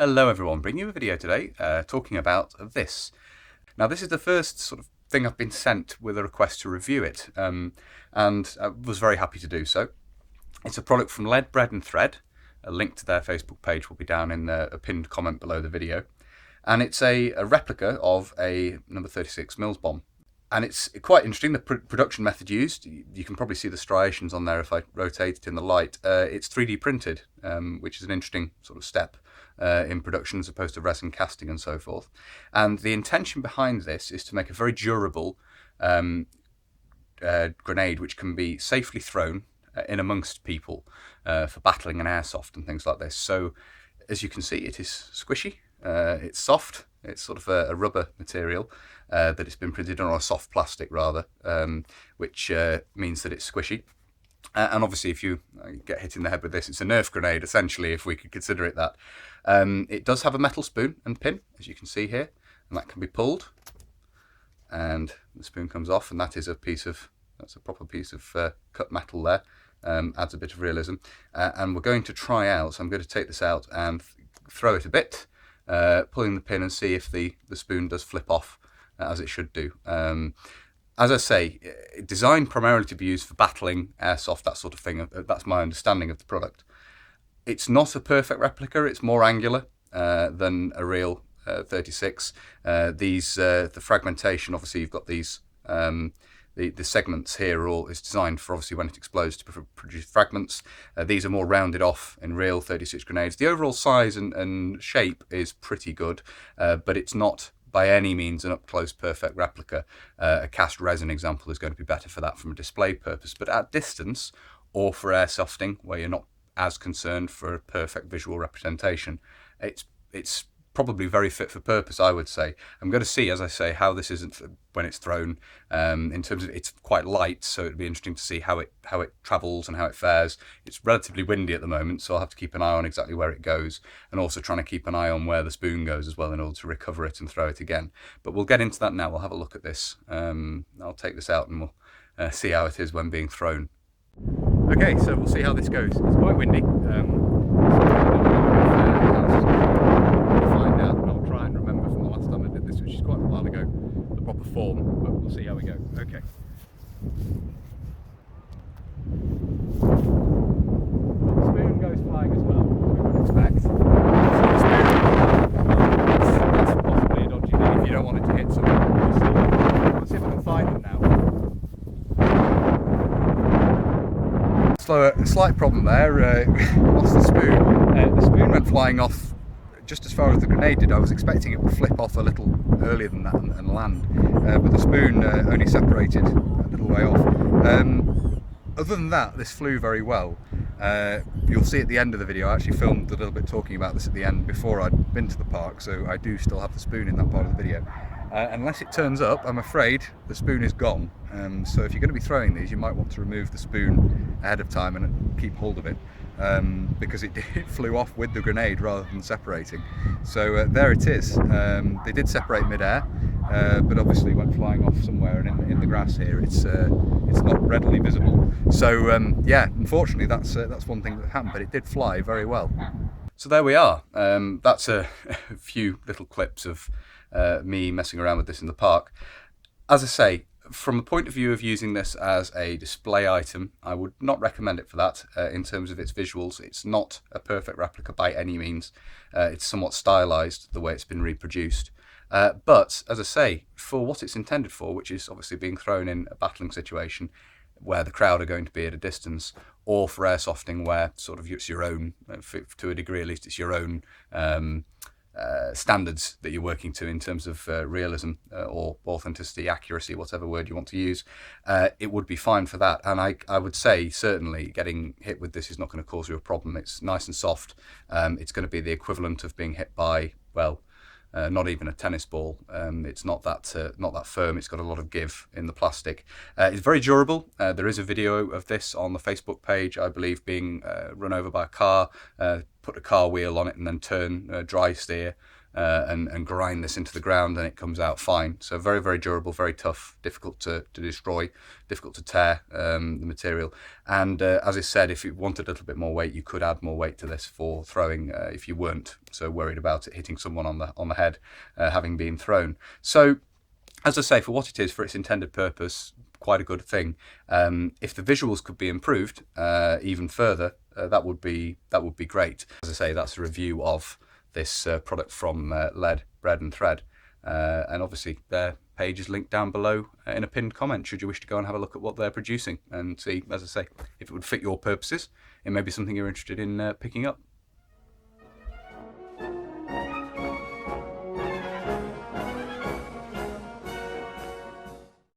Hello everyone, bringing you a video today talking about this. Now this is the first sort of thing I've been sent with a request to review it, and I was very happy to do so. It's a product from Lead, Bread and Thread. A link to their Facebook page will be down in a pinned comment below the video. And it's a replica of a number 36 Mills bomb. And it's quite interesting, the production method used. You can probably see the striations on there if I rotate it in the light. It's 3D printed, which is an interesting sort of step in production as opposed to resin casting and so forth. And the intention behind this is to make a very durable grenade which can be safely thrown in amongst people for battling and airsoft and things like this. So as you can see, it is squishy, it's soft, it's sort of a rubber material that it's been printed on, or a soft plastic rather, which means that it's squishy. And obviously if you get hit in the head with this, it's a Nerf grenade essentially, if we could consider it that. It does have a metal spoon and pin, as you can see here, and that can be pulled and the spoon comes off, and that is that's a proper piece of cut metal there. Adds a bit of realism, and we're going to try out, so I'm going to take this out and throw it a bit, pulling the pin, and see if the spoon does flip off as it should do. As I say, designed primarily to be used for battling, airsoft, that sort of thing. That's my understanding of the product. It's not a perfect replica, it's more angular than a real 36. The fragmentation, obviously you've got these, the segments here is designed for, obviously, when it explodes, to produce fragments. These are more rounded off in real 36 grenades. The overall size and shape is pretty good, but it's not by any means an up-close perfect replica. A cast resin example is going to be better for that from a display purpose, but at distance or for airsofting, where you're not as concerned for a perfect visual representation, it's probably very fit for purpose, I would say. I'm going to see, as I say, how this isn't when it's thrown. In terms of, it's quite light, so it'd be interesting to see how it travels and how it fares. It's relatively windy at the moment, so I'll have to keep an eye on exactly where it goes, and also trying to keep an eye on where the spoon goes as well in order to recover it and throw it again. But we'll get into that now. We'll have a look at this. I'll take this out and we'll see how it is when being thrown. Okay, so we'll see how this goes. It's quite windy. Which is quite a while ago, the proper form, but we'll see how we go. Okay. The spoon goes flying as well, as we would expect. So the spoon, that's possibly a dodgy thing if you don't want it to hit someone. We'll see. Let's see if I can find them now. So a slight problem there, lost the spoon. The spoon went flying off just as far as the grenade did. I was expecting it would flip off a little earlier than that and land, but the spoon only separated a little way off. Other than that, this flew very well. You'll see at the end of the video, I actually filmed a little bit talking about this at the end before I'd been to the park, so I do still have the spoon in that part of the video. Unless it turns up, I'm afraid the spoon is gone. So if you're going to be throwing these, you might want to remove the spoon ahead of time and keep hold of it, because it flew off with the grenade rather than separating. So there it is. They did separate mid-air, but obviously went flying off somewhere, and in the grass here it's not readily visible. So yeah, unfortunately that's one thing that happened, but it did fly very well. So there we are. That's a few little clips of me messing around with this in the park. As I say, from the point of view of using this as a display item, I would not recommend it for that. In terms of its visuals, it's not a perfect replica by any means. It's somewhat stylized the way it's been reproduced. But as I say, for what it's intended for, which is obviously being thrown in a battling situation where the crowd are going to be at a distance, or for airsofting where sort of it's your own, to a degree at least, it's your own standards that you're working to in terms of realism or authenticity, accuracy, whatever word you want to use, it would be fine for that. And I would say certainly getting hit with this is not going to cause you a problem. It's nice and soft. It's going to be the equivalent of being hit by, well, not even a tennis ball. It's not that firm. It's got a lot of give in the plastic. It's very durable. There is a video of this on the Facebook page, I believe, being run over by a car. Put a car wheel on it and then turn dry steer and grind this into the ground, and it comes out fine. So very, very durable, very tough, difficult to destroy, difficult to tear, the material. And as I said, if you wanted a little bit more weight, you could add more weight to this for throwing if you weren't so worried about it hitting someone on the head, having been thrown. So as I say, for what it is, for its intended purpose, quite a good thing. If the visuals could be improved even further, that would be great. As I say, that's a review of this product from Lead, Bread and Thread. And obviously their page is linked down below in a pinned comment should you wish to go and have a look at what they're producing and see, as I say, if it would fit your purposes. It may be something you're interested in picking up.